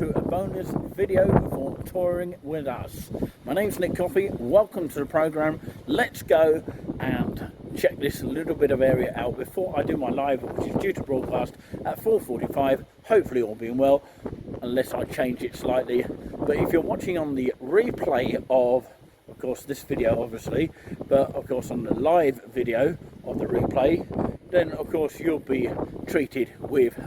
to a bonus video for touring with us. My name's Nick Coffey, welcome to the programme. Let's go and check this little bit of area out before I do my live, which is due to broadcast at 4:45, hopefully all being well, unless I change it slightly. But if you're watching on the replay of course this video obviously, but of course on the live video of the replay, then of course you'll be treated with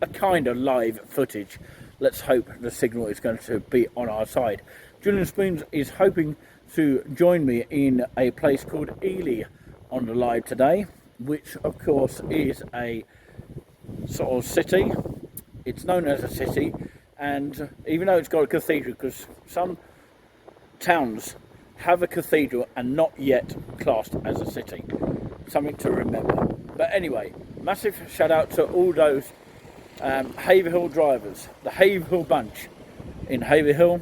a kind of live footage. Let's hope the signal is going to be on our side. Julian Spoons is hoping to join me in a place called Ely on the live today, which of course is a sort of city. It's known as a city, and even though it's got a cathedral, because some towns have a cathedral and not yet classed as a city, something to remember. But anyway, massive shout out to all those Haverhill drivers, the Haverhill bunch in Haverhill,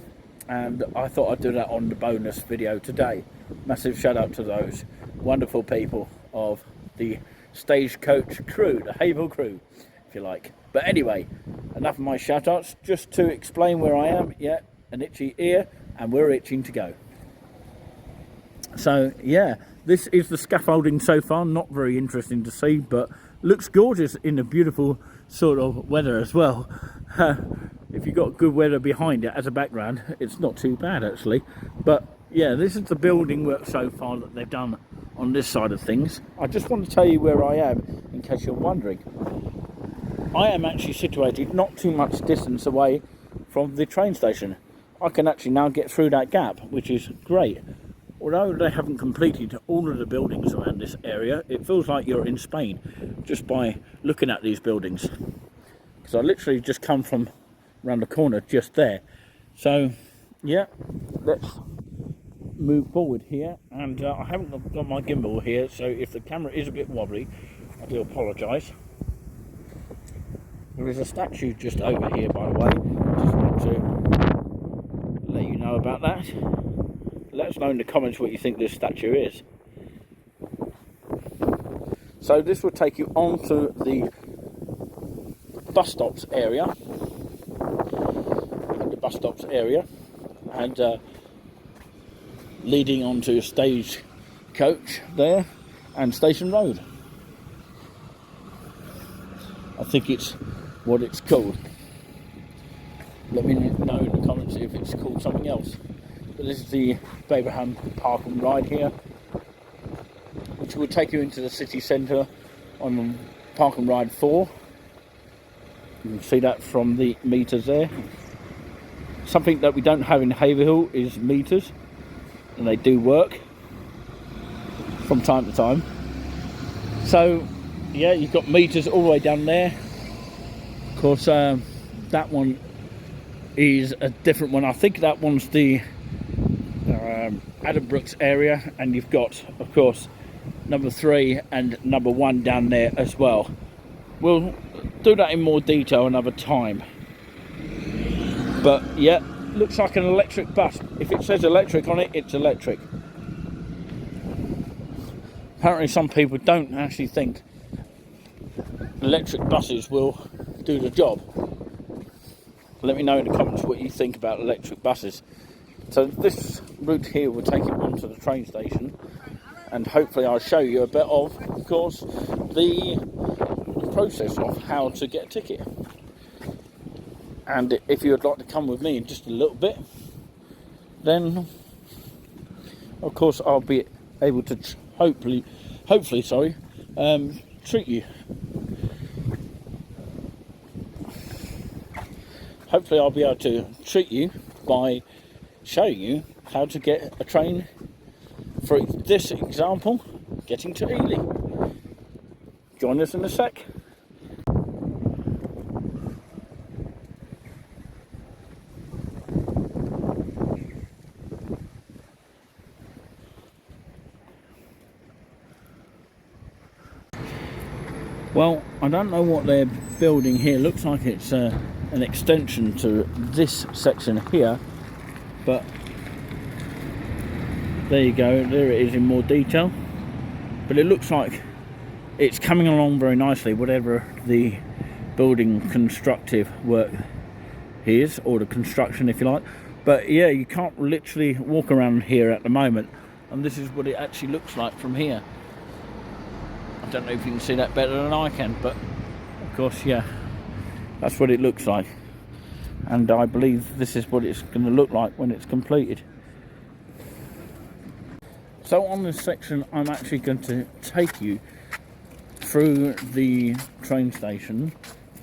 and I thought I'd do that on the bonus video today. Massive shout out to those wonderful people of the stagecoach crew, the Haverhill crew, if you like. But anyway, enough of my shout outs, just to explain where I am. Yeah, an itchy ear, and we're itching to go. So yeah, this is the scaffolding so far. Not very interesting to see, but looks gorgeous in the beautiful sort of weather as well. If you've got good weather behind it as a background, it's not too bad actually. But yeah, this is the building work so far that they've done on this side of things. I just want to tell you where I am in case you're wondering. I am actually situated not too much distance away from the train station. I can actually now get through that gap, which is great. Although they haven't completed all of the buildings around this area, it feels like you're in Spain just by looking at these buildings. Because I literally just come from around the corner just there. So yeah, let's move forward here. And I haven't got my gimbal here, so if the camera is a bit wobbly, I do apologise. There is a statue just over here, by the way. Just want to let you know about that. Let us know in the comments what you think this statue is. So this will take you on to the bus stops area. And leading on to Stagecoach there and Station Road. I think it's what it's called. Let me know in the comments if it's called something else. But this is the Baberham Park and Ride here, which will take you into the city centre on Park and Ride 4. You can see that from the meters there. Something that we don't have in Haverhill is meters, and they do work from time to time. So yeah, you've got meters all the way down there. Of course, that one is a different one. I think that one's the Adam Brooks area, and you've got, of course, number 3 and number 1 down there as well. We'll do that in more detail another time. But yeah, looks like an electric bus. If it says electric on it, it's electric. Apparently some people don't actually think electric buses will do the job. Let me know in the comments what you think about electric buses. So this route here will take you onto the train station, and hopefully I'll show you a bit of course, the process of how to get a ticket. And if you would like to come with me in just a little bit, then of course I'll be able to hopefully treat you. Hopefully I'll be able to treat you by showing you how to get a train, for this example, getting to Ely. Join us in a sec. Well, I don't know what they're building here. Looks like it's an extension to this section here, but there you go, there it is in more detail. But it looks like it's coming along very nicely, whatever the building constructive work is, or the construction if you like. But yeah, you can't literally walk around here at the moment, and this is what it actually looks like from here. I don't know if you can see that better than I can, but of course, yeah, that's what it looks like. And I believe this is what it's going to look like when it's completed. So on this section, I'm actually going to take you through the train station,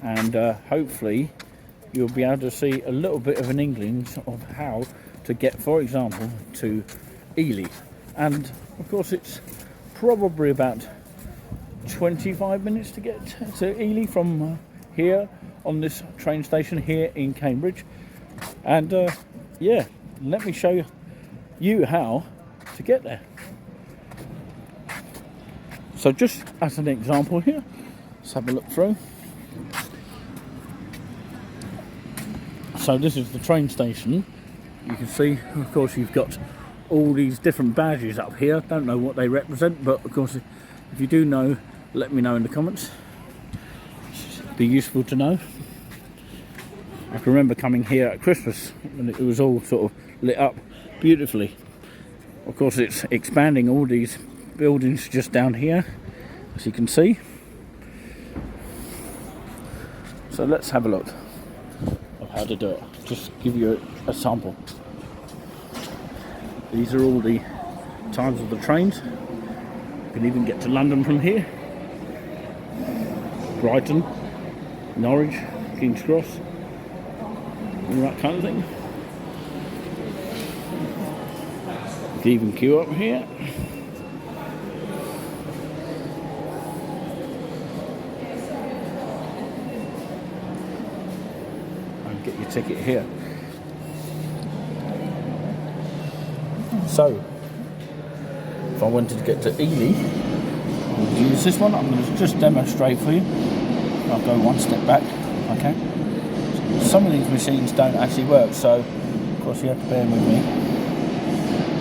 and hopefully you'll be able to see a little bit of an inkling of how to get, for example, to Ely. And of course it's probably about 25 minutes to get to Ely from here on this train station here in Cambridge. And yeah, let me show you how to get there. So just as an example here, let's have a look through. So this is the train station. You can see, of course, you've got all these different badges up here. Don't know what they represent, but of course, if you do know, let me know in the comments. It'd be useful to know. I can remember coming here at Christmas and it was all sort of lit up beautifully. Of course, it's expanding all these buildings just down here, as you can see. So let's have a look of how to do it. Just give you a sample. These are all the times of the trains. You can even get to London from here. Brighton, Norwich, King's Cross, all that kind of thing. You can even queue up here. And get your ticket here. So, if I wanted to get to Ely, I would use this one. I'm going to just demonstrate for you. I'll go one step back, okay? Some of these machines don't actually work, so of course you have to bear with me.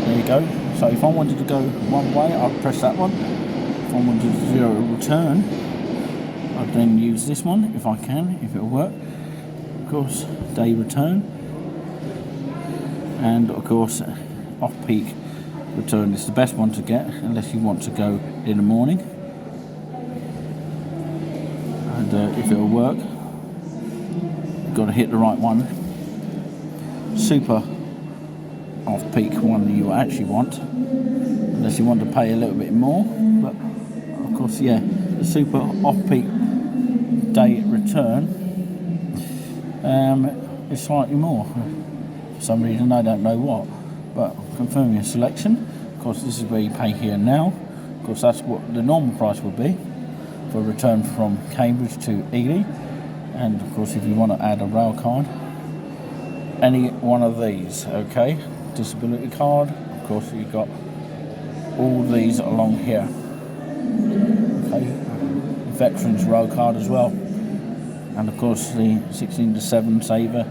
There you go. So if I wanted to go one way, I'd press that one. If I wanted to do a return, I'd then use this one, if I can, if it'll work. Of course, day return. And of course, off-peak return is the best one to get, unless you want to go in the morning. And if it'll work, you've got to hit the right one. Super off-peak one that you actually want, unless you want to pay a little bit more. But of course, yeah, the super off-peak day return is slightly more. For some reason, I don't know what. But confirm your selection. Of course, this is where you pay here now. Of course, that's what the normal price would be for a return from Cambridge to Ely. And of course, if you want to add a rail card, any one of these, okay? Disability card, of course, you've got all these along here. Okay, veterans rail card as well. And of course, the 16 to 7 saver,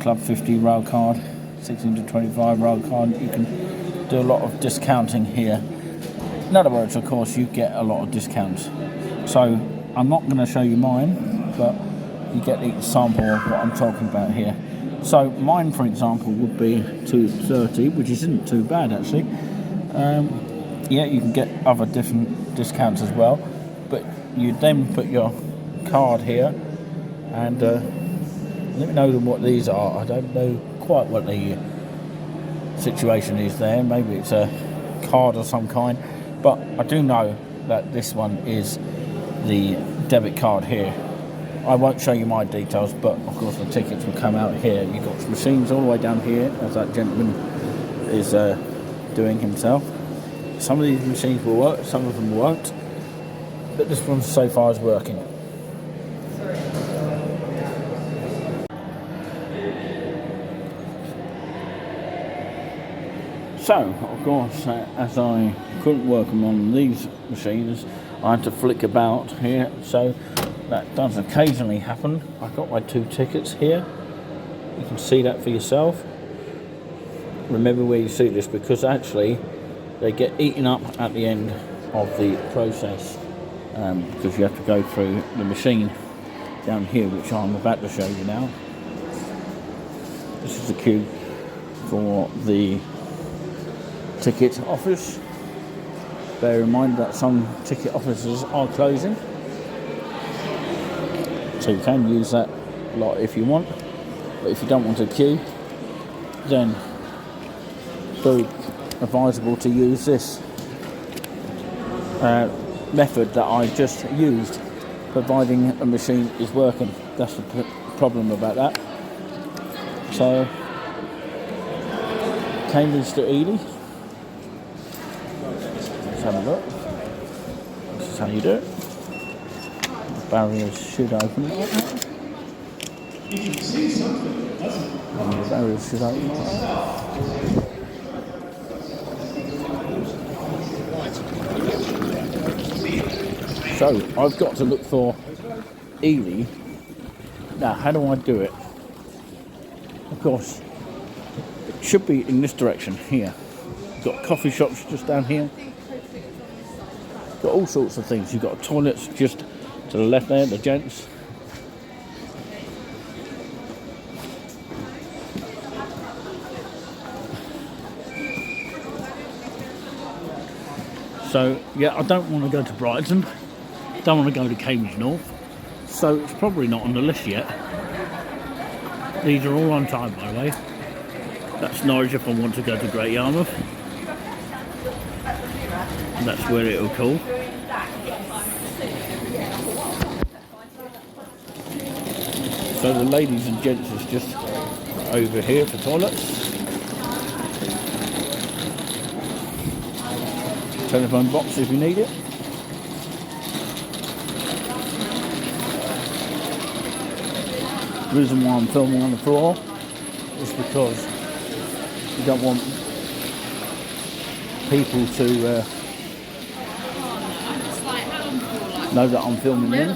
Club 50 rail card, 16 to 25 rail card. You can do a lot of discounting here. In other words, of course, you get a lot of discounts. So I'm not going to show you mine, but you get the sample of what I'm talking about here. So mine, for example, would be 230, which isn't too bad actually. Yeah, you can get other different discounts as well, but you then put your card here, and let me know what these are. I don't know quite what the situation is there. Maybe it's a card of some kind, but I do know that this one is the debit card here. I won't show you my details, but of course the tickets will come out here. You've got machines all the way down here, as that gentleman is doing himself. Some of these machines will work, some of them won't, but this one so far is working. So, of course, as I couldn't work on these machines, I had to flick about here, so that does occasionally happen. I've got my 2 tickets here. You can see that for yourself. Remember where you see this, because actually they get eaten up at the end of the process, because you have to go through the machine down here, which I'm about to show you now. This is the queue for the ticket office. Bear in mind that some ticket offices are closing, so you can use that lot if you want, but if you don't want to queue, then very advisable to use this method that I just used, providing a machine is working. That's the problem about that. So, Cambridge to Ely. Let's have a look. This is how you do it. The barriers should open like that. The barriers should open like that. So, I've got to look for Ely. Now, how do I do it? Of course, it should be in this direction here. Got coffee shops just down here. Got all sorts of things. You've got toilets just to the left there, the gents. So, yeah, I don't want to go to Brighton. Don't want to go to Cambridge North. So, it's probably not on the list yet. These are all on time, by the way. That's Norwich if I want to go to Great Yarmouth. And that's where it'll call. So the ladies and gents is just over here for toilets. Telephone box if you need it. The reason why I'm filming on the floor is because you don't want people to know that I'm filming them.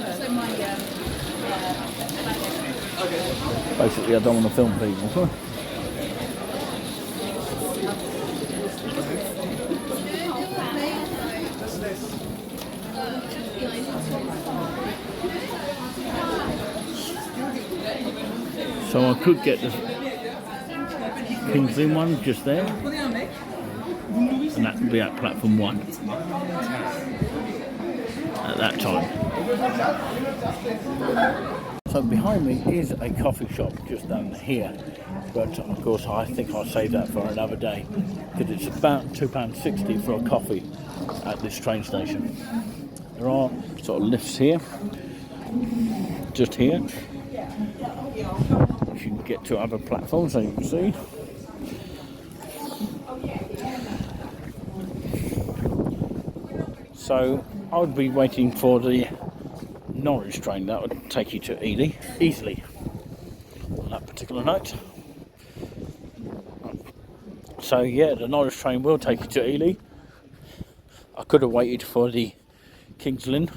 Basically, I don't want to film people. So I could get the King's Lynn one just there, and that would be at platform 1 at that time. So behind me is a coffee shop just down here, but of course I think I'll save that for another day, because it's about £2.60 for a coffee at this train station. There are sort of lifts here, just here. You can get to other platforms, so you can see. So I would be waiting for the Norwich train. That would take you to Ely easily on that particular night. So yeah, the Norwich train will take you to Ely. I could have waited for the King's Lynn,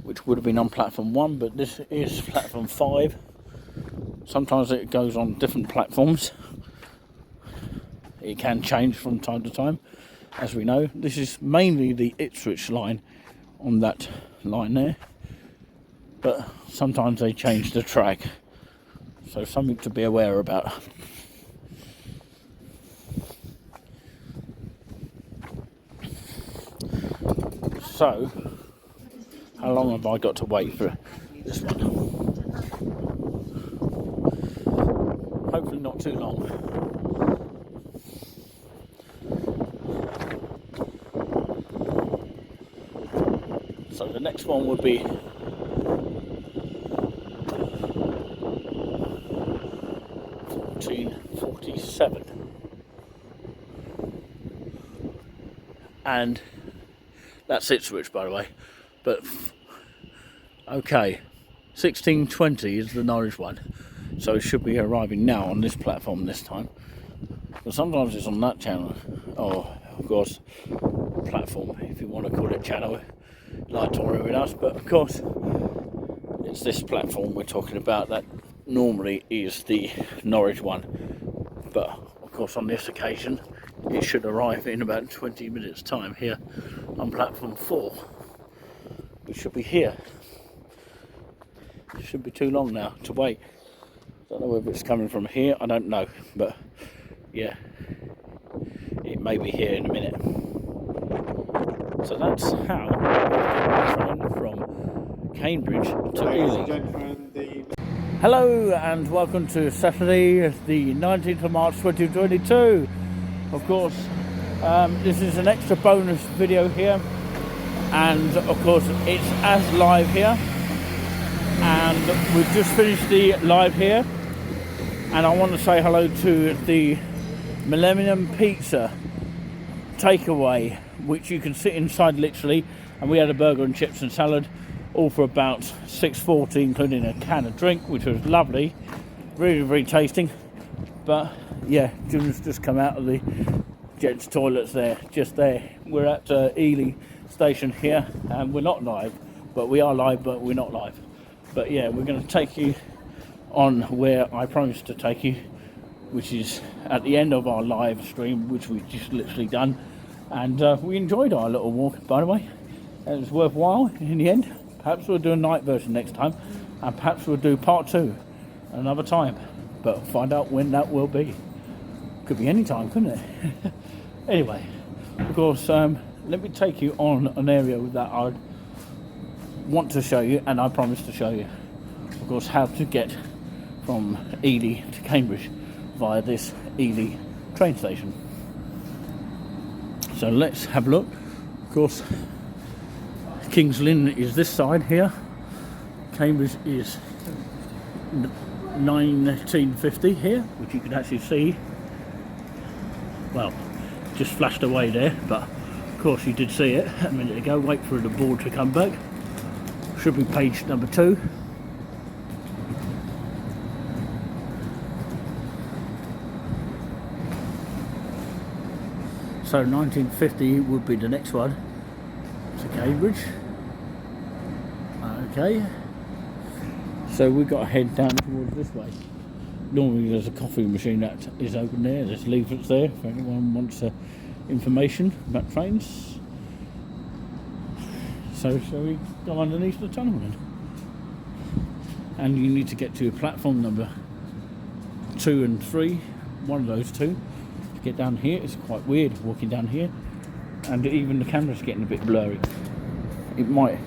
which would have been on platform 1, but this is platform 5. Sometimes it goes on different platforms. It can change from time to time, as we know. This is mainly the Ipswich line on that line there, but sometimes they change the track, so something to be aware about. So, how long have I got to wait for this one? Hopefully not too long. So the next one would be £14.47, and that's Ipswich, by the way. But okay, 16.20 is the Norwich one. So it should be arriving now on this platform this time. But sometimes it's on that channel, or of course platform, if you want to call it channel, like touring with us. But of course it's this platform we're talking about that normally is the Norwich one. But of course on this occasion it should arrive in about 20 minutes time here on platform 4. We should be here. It shouldn't be too long now to wait. Don't know whether it's coming from here, I don't know, but yeah, it may be here in a minute. So that's how I train from Cambridge to Ely. Hello and welcome to Saturday, the 19th of March 2022. Of course, this is an extra bonus video here, and of course it's as live here, and we've just finished the live here, and I want to say hello to the Millennium Pizza takeaway, which you can sit inside literally, and we had a burger and chips and salad, all for about $6.40, including a can of drink, which was lovely, really, very tasty. But yeah, Julian's just come out of the gents' toilets there, just there. We're at Ely Station here, and we're not live, but we are live, but we're not live. But yeah, we're going to take you on where I promised to take you, which is at the end of our live stream, which we've just literally done. And we enjoyed our little walk, by the way. It was worthwhile in the end. Perhaps we'll do a night version next time, and perhaps we'll do part 2 another time, but find out when that will be. Could be any time, couldn't it? Anyway, of course, let me take you on an area that I want to show you, and I promise to show you, of course, how to get from Ely to Cambridge via this Ely train station. So let's have a look. Of course, King's Lynn is this side here. Cambridge is 1950 here, which you can actually see. Well, just flashed away there, but of course you did see it a minute ago. Wait for the board to come back. Should be page number 2. So 1950 would be the next one to Cambridge. Okay. So we've got to head down towards this way. Normally there's a coffee machine that is open there. There's leaflets there if anyone wants information about trains. So shall we go underneath the tunnel then? And you need to get to platform number 2 and 3, one of those two. To get down here, it's quite weird walking down here, and even the camera's getting a bit blurry. It might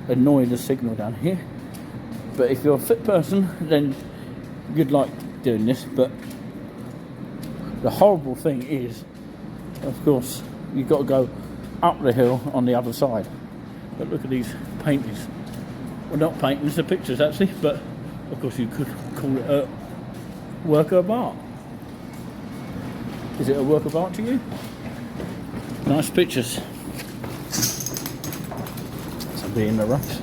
annoy the signal down here, but if you're a fit person, then you'd like doing this. But the horrible thing is, of course, you've got to go up the hill on the other side. But look at these paintings. Well, not paintings, they're pictures actually, but of course you could call it a work of art. Is it a work of art to you? Nice pictures. Somebody in the rush.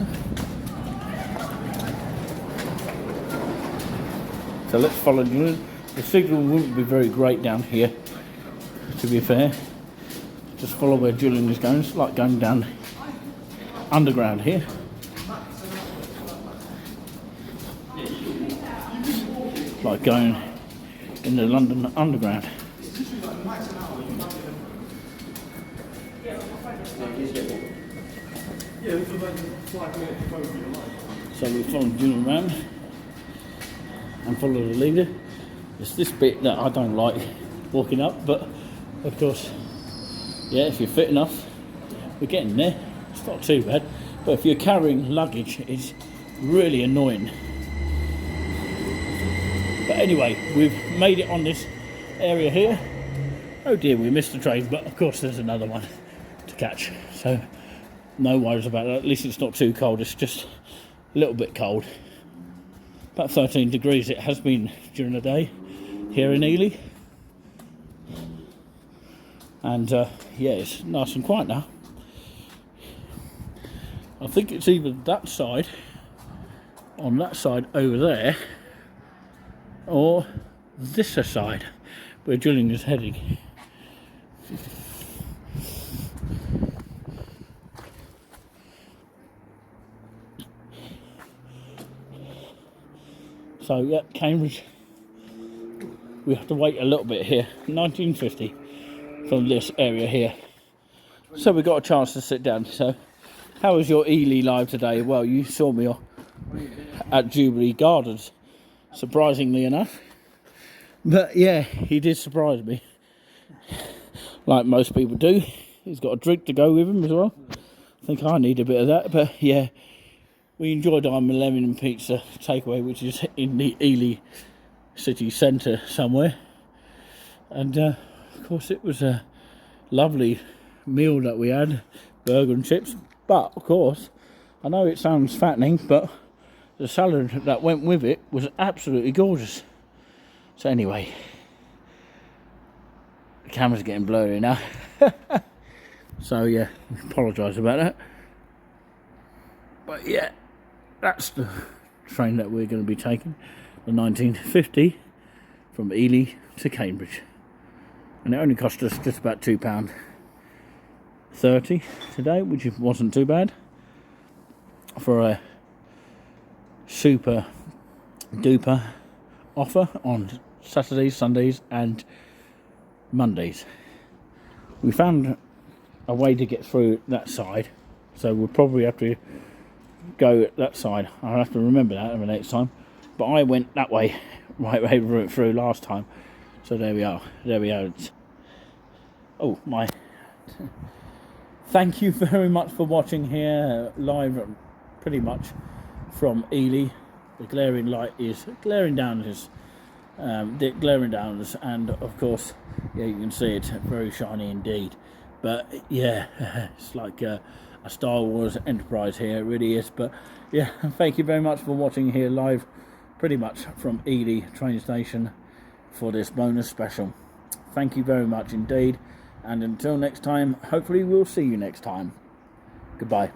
So let's follow you. The signal wouldn't be very great down here, to be fair. Just follow where Julian is going. It's like going down underground here. It's like going in the London Underground. So we follow Julian around and follow the leader. It's this bit that I don't like walking up, but of course, yeah, if you're fit enough, we're getting there. It's not too bad, but if you're carrying luggage, it's really annoying. But anyway, we've made it on this area here. Oh dear, we missed the train, but of course there's another one to catch, so no worries about that. At least it's not too cold, it's just a little bit cold. About 13 degrees it has been during the day here in Ely. And yeah, it's nice and quiet now. I think it's either that side, on that side over there, or this side where Julian is heading. So yeah, Cambridge, we have to wait a little bit here. 1950 from this area here. So we got a chance to sit down. So how was your Ely live today? Well, you saw me at Jubilee Gardens, surprisingly enough. But yeah, he did surprise me, like most people do. He's got a drink to go with him as well. I think I need a bit of that, but yeah, we enjoyed our lemon pizza takeaway, which is in the Ely city centre somewhere. And of course it was a lovely meal that we had, burger and chips. But of course, I know it sounds fattening, but the salad that went with it was absolutely gorgeous. So anyway, the camera's getting blurry now. So yeah, apologise about that. But yeah, that's the train that we're going to be taking, the 1950 from Ely to Cambridge. And it only cost us just about £2.30 today, which wasn't too bad for a super duper offer on Saturdays, Sundays and Mondays. We found a way to get through that side, so we'll probably have to go that side. I'll have to remember that the next time. But I went that way, right way through last time. So there we are. There we are. Oh my! Thank you very much for watching here live, pretty much from Ely. The glaring light is glaring down us, and of course, yeah, you can see it very shiny indeed. But yeah, it's like a Star Wars Enterprise here, it really is. But yeah, thank you very much for watching here live, pretty much from Ely Train Station for this bonus special. Thank you very much indeed, and until next time, hopefully we'll see you next time. Goodbye.